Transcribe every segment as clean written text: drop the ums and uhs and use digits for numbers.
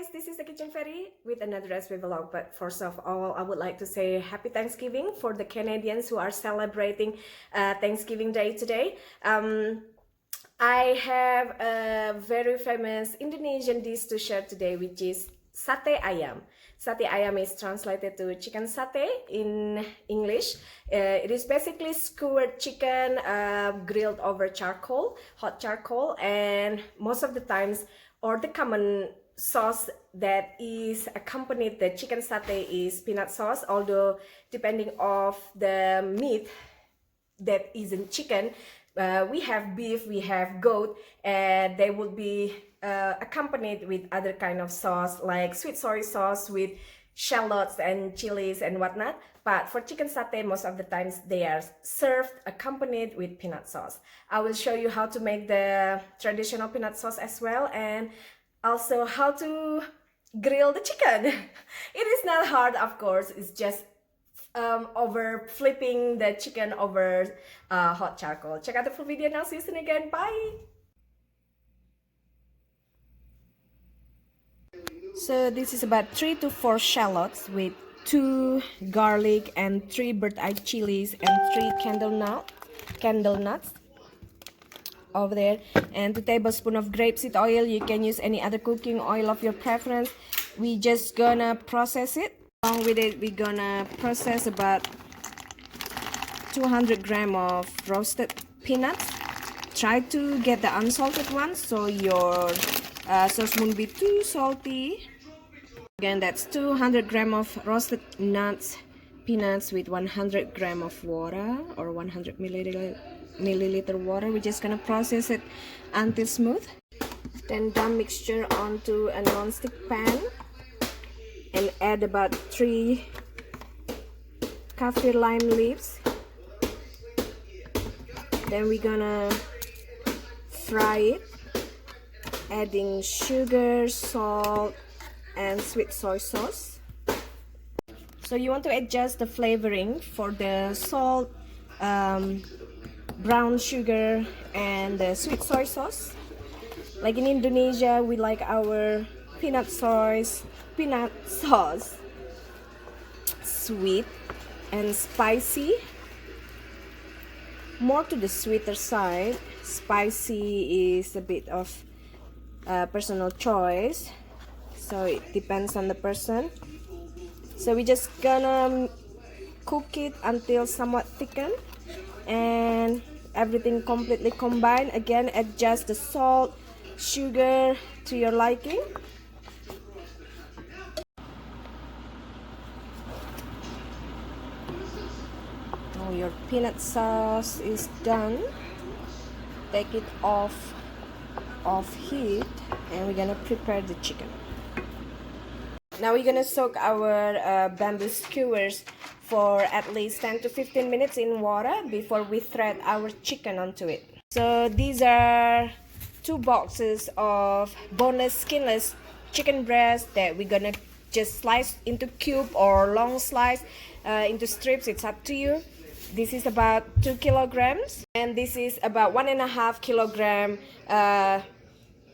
guys, this is the Kitchen Fairy with another recipe vlog. But first of all, I would like to say happy Thanksgiving for the Canadians who are celebrating Thanksgiving Day today. I have a very famous Indonesian dish to share today, which is Sate Ayam. Sate Ayam is translated to chicken satay in English. It is basically skewered chicken grilled over charcoal, hot charcoal, and most of the times, or the common sauce that is accompanied the chicken satay is peanut sauce, although depending of the meat that isn't chicken, we have beef, we have goat, and they would be accompanied with other kind of sauce like sweet soy sauce with shallots and chilies and whatnot. But for chicken satay, most of the times they are served accompanied with peanut sauce. I will show you how to make the traditional peanut sauce as well, and also how to grill the chicken. It is not hard, of course. It's just over flipping the chicken over hot charcoal. Check out the full video now. See you soon again. Bye. So this is about 3 to 4 shallots with 2 garlic and 3 bird-eye chilies and 3 candle nuts over there, and 2 tablespoons of grapeseed oil. You can use any other cooking oil of your preference. We just gonna process it. Along with it, we're gonna process about 200 grams of roasted peanuts. Try to get the unsalted ones so your sauce won't be too salty. Again, that's 200 grams of roasted peanuts with 100 grams of water or 100 milliliter water. We're just gonna process it until smooth. Then dump mixture onto a non-stick pan and add about 3 kaffir lime leaves. Then we're gonna fry it, adding sugar, salt, and sweet soy sauce. So you want to adjust the flavoring for the salt, brown sugar, and the sweet soy sauce. Like in Indonesia, we like our peanut sauce sweet and spicy, more to the sweeter side. Spicy is a bit of personal choice, so it depends on the person. So we're just gonna cook it until somewhat thickened and everything completely combined. Again, adjust the salt, sugar to your liking. Now your peanut sauce is done. Take it off heat, and we're gonna prepare the chicken. Now we're gonna soak our bamboo skewers for at least 10 to 15 minutes in water before we thread our chicken onto it. So these are 2 boxes of boneless, skinless chicken breast that we're gonna just slice into cube or long slice into strips. It's up to you. This is about 2 kilograms, and this is about 1.5 kilogram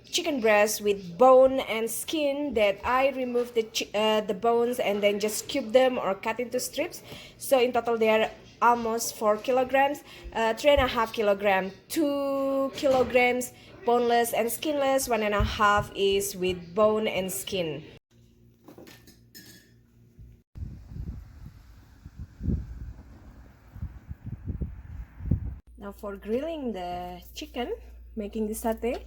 chicken breast with bone and skin that I removed the bones and then just cube them or cut into strips. So in total they are almost 4 kilograms, 3.5 kilograms, 2 kilograms boneless and skinless, 1.5 is with bone and skin. Now for grilling the chicken, making the satay,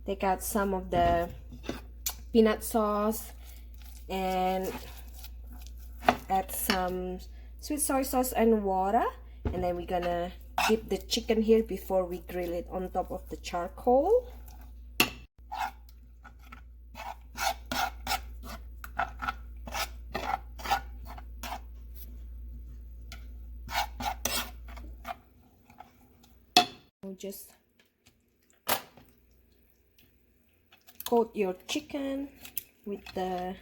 take out some of the peanut sauce and add some sweet soy sauce and water, and then we're gonna dip the chicken here before we grill it on top of the charcoal. Just coat your chicken with the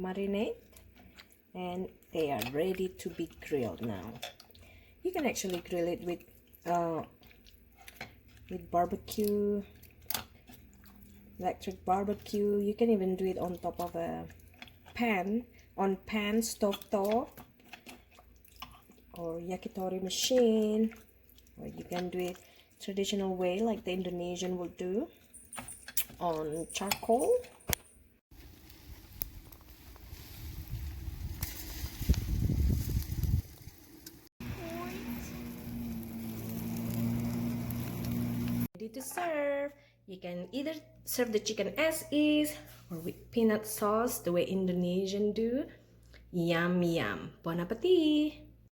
marinade, and they are ready to be grilled. Now you can actually grill it with barbecue electric barbecue. You can even do it on top of a pan, on pan stove top, or yakitori machine, or you can do it traditional way like the Indonesian will do on charcoal. Ready to serve. You can either serve the chicken as is or with peanut sauce the way Indonesian do. Yum yum. Bon appetit.